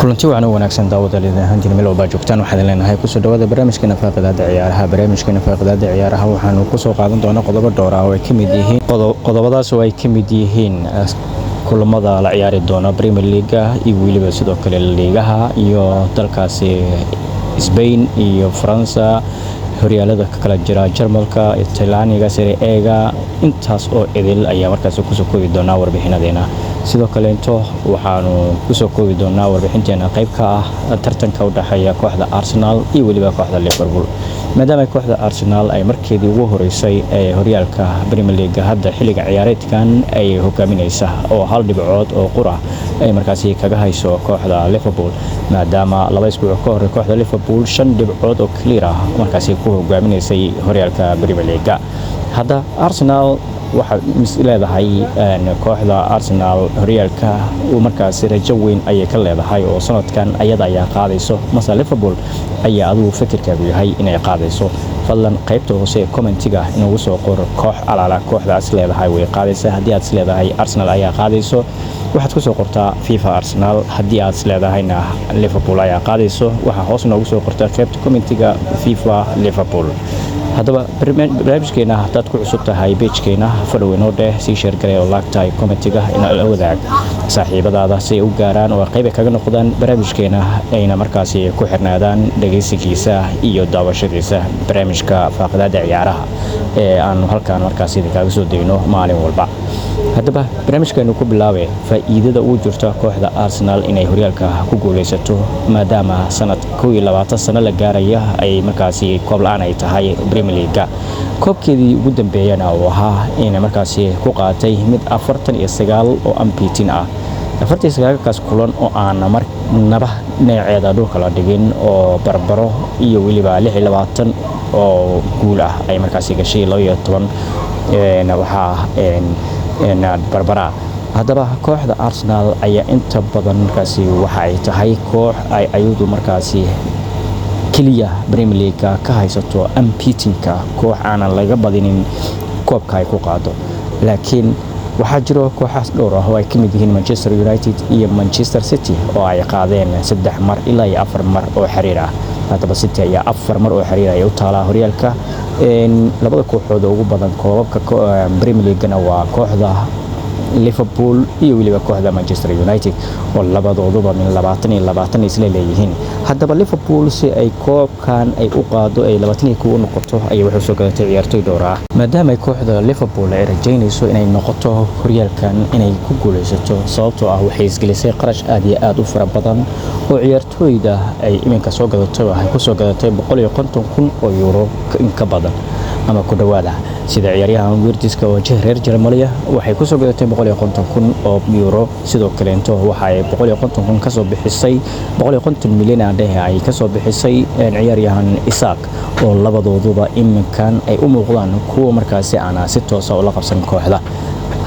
kulanti waxaan u wanaagsan daawadalida hantiin meel walba joogtaan waxaan leenahay ku soo dhawaada barnaamijkeena faaqidaada ciyaaraha waxaanu ku soo qaadan doonaa qodobo dhowr ah oo ay kamid yihiin qodobadaas oo ay kamid yihiin kulamada la ciyaari doona Premier League iyo waliba sidoo kale liigaha iyo dalkaasi Spain iyo France horyaalada kala jira Jarmalka Italianiga Serie A intaas oo idil ayaa markaas ku soo koobi doona warbixinadeena sidoo kale inta waxaanu ku soo koobi doonaa warbixinteena qayb ka ah tartanka u dhaxeeya kooxda Arsenal iyo waliba kooxda Liverpool maadaama kooxda Arsenal ay markeedii ugu horeysay ee horyaalka Premier League hadda xilliga ciyaareedkan ay hogaaminaysa oo hal dhibcood oo qura ay markaas kaga hayso kooxda Liverpool maadaama laba isbuuc ka hor kooxda Liverpool 5 dhibcood oo clear ah markaas ku hogaaminaysay horyaalka Premier League hadda Arsenal waxa leedahay kooxda Arsenal horyaalka oo markaas rajo weyn ay ka leedahay oo sanadkan ayada ayaa qaadayso masa Liverpool ayaa adu fikirkaagu yahay inay qaadayso fadlan qaybta hoose commentiga inuu soo qoro koox alaala kooxdaas leedahay way qaadaysaa hadii aad leedahay Arsenal ayaa qaadayso waxaad ku soo qortaa FIFA Arsenal hadii aad leedahayna Liverpool ayaa qaadayso waxa hoos noogu soo qortaa qaybta commentiga FIFA Liverpool hadaba barnaamijkeena hadaad ku cusub tahay page-keena follow inoo dheh si share gareeyo like commentiga ina la wadaag saaxiibadaada si u gaaraan oo qayb kaga noqdaan barnaamijkeena ayna markaas ku xirnaadaan dhageysigiisa iyo daawashadiisa barnaamijka faaqidaada ciyaaraha ee aan halkaan markaas idinkaga soo deeyno maalin walba hadaba barnaamijkeenu ku bilaabay faa'iidada uu jirto kooxda Arsenal inay horyaalka ku guuleysato maadaama sanad 20 sano la gaaraya ay markaas koob la'aan ay tahay Premier League koobkeedii ugu dambeeyana oo ahaa in markaas ku qaatay mid 49 oo unbeaten ah 49 kaas kulan oo aan marnaba neeceeda dhulka la dhigin oo barbaro iyo waliba 26 oo guul ah ay markaas gashay 12 waxa barbara hadaba kooxda Arsenal ayaa inta badan markaas waxa ay tahay koox ay ayadu markaas kaliya Premier League ka haysato unbeaten-ka koox aan laga badinin koobka ay ku qaado laakiin waxa jiro kooxaas dhowr ah oo ay kamid yihiin Manchester United iyo Manchester City oo ay qaadeen 3 mar ilaa 4 mar oo xiriir ah hadaba City ayaa 4 mar oo xiriir ay u taalaa horyaalka labada kooxood ugu badan koobabka Premier League-na waa kooxda Liverpool iyo waliba kooxda Manchester United oo labadooduba min 20 isla leeyihiin hadaba Liverpool si ay koobkan ay u qaado ay 22 u noqoto ay wax soo gadatay ciyaartoy dhowr ah maadaama kooxda Liverpool ay rajaynayso inay noqoto horyaalkan inay ku guuleysato sababtoo ah waxay isgelisay qarash aad iyo aad u fara badan oo ciyaartoyda ay iminka soo gadatay waxay ku soo gadatay 150,000 oo euro in ka badan ama ku dhawaada sida ciyaaryahan Wirtziska oo reer Jarmalya waxay ku soo gadatay 150,000 oo euro sidoo kale inta waxa ay 150,000 ka soo bixisay 150 milyan ay ka soo bixisay ciyaaryahan Isaac oo labadooduba iminkan ay u muuqdaan kuwa markaas aan si toos ah u la qabsan kooxda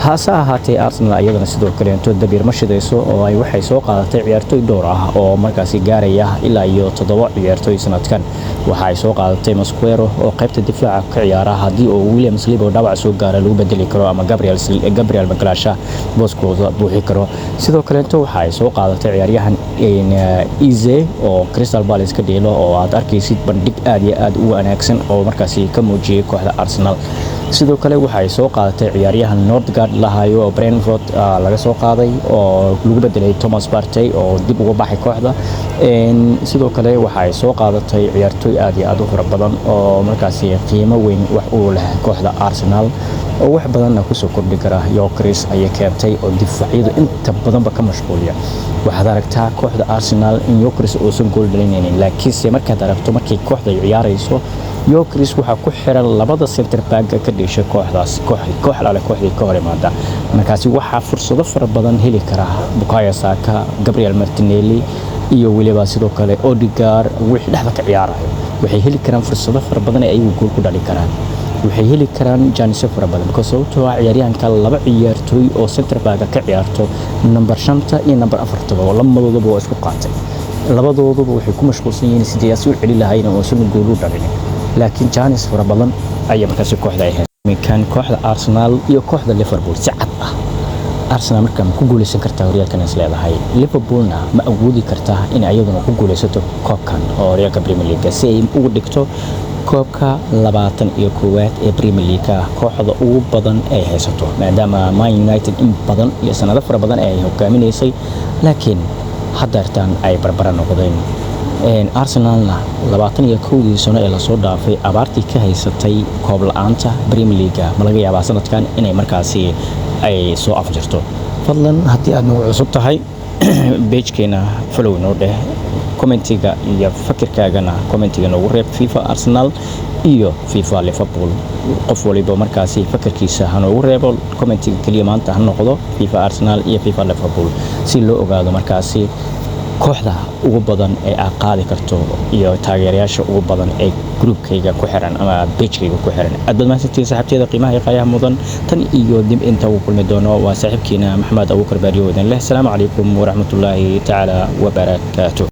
hasa ahaatee Arsenal ayadana sidoo kale inta dabiir ma shidayso oo ay waxay soo qaadatay ciyaartoy dhowr ah oo markaas gaaraya ilaa iyo 7 ciyaartoy sanadkan waxa ay soo qaadatay Masquero oo qaybta difaaca ka ciyaara hadii oo William Saliba dhawac soo gaara lagu bedeli karo ama Gabriel Magalhaes booskooda buuxi karo sidoo kale inta waxa ay soo qaadatay ciyaaryahan Eze oo Crystal Palace ka dheelo oo aad arkaysid bandhig aad iyo aad u wanaagsan oo markaas ka muujiyay kooxda Arsenal sidoo kale waxa ay soo qaadatay ciyaaryahan Nordgaard lahayo oo Brentford laga soo qaaday oo lagu bedelay Thomas Partey oo dib uga baxay kooxda sidoo kale waxa ay soo qaadatay ciyaartoy aad iyo aad u fara badan oo markaas qiimo weyn wax u leh kooxda Arsenal oo wax badan ku soo kordhi kara Gyökeres ay keentay oo difaacyada inta badan ka mashquuliya waxaad aragtaa kooxda Arsenal in Gyökeres oo soo gool dhalinayeen laakiin markaad aragto markay kooxda ciyaarayso Gyökeres waxa ku xiran labada center back ka dhashay kooxdaas koox la kooxdii ka hor imaada markaas waxa fursado fara badan heli kara Bukayo Saka Gabriel Martinelli iyo waliba sidoo kale Odegaard wixii dhaxda ka ciyaarayo waxay heli karaan fursado fara badan ay gool ku dhalin karaan waxay heli karaan chance fara badan sababtoo ah ciyaaryahanka laba ciyaartoy oo center back ka ciyaarto number 5 iyo number 4 oo lamadooduba isku qaatay labadooduba waxay ku mashquulsan yihiin sidii ay soo celi lahaayeen oo soo gool u dhalin laakiin chance fara badan ay markaas kooxda ay kan kooxda Arsenal iyo kooxda Liverpool si cad ah Arsenal markaa ma ku guuleysan kartaa horyaalkan is leedahay Liverpoolna ma awoodi kartaa in ayaduna ku guuleysato koobkan oo horyaalka Premier League si ay ugu dhigto koobka 21 ee Premier League kooxda ugu badan ay haysato maadaama Man United in badan iyo sanado fara badan ay hogaaminaysay laakiin hadartan ay barbara noqdeen Arsenalna 21 sano ee la soo dhaafay abaartii ka haysatay koob la'aanta Premier League ma laga yaabaa sanadkan inay markaasi ay soo afjirto fadlan haddii aad nagu cusub tahay page-keena follow noo dheh commentiga iyo fakirkaagana commentiga noogu reeb FIFA Arsenal iyo FIFA Liverpool qof waliba markaasi fakirkiisa ha noogu reebo commentiga kaliya maanta ha noqdo FIFA Arsenal iyo FIFA Liverpool si loo ogaado markaasi kooxda ugu badan ee aad qaadi karto iyo taageerayaasha ugu badan ee groupkayga ku xiran ama page-kayga ku xiran aad maasantii saaxiibteeda qiimaha iyo qayaha mudan tan iyo dib inta uu kulmi doono waa saaxiibkiina Maxamed Abuukar Baariyo wadan leh. Assalaamu calaykum wa rahmatullaahi ta'ala wa barakaatuh.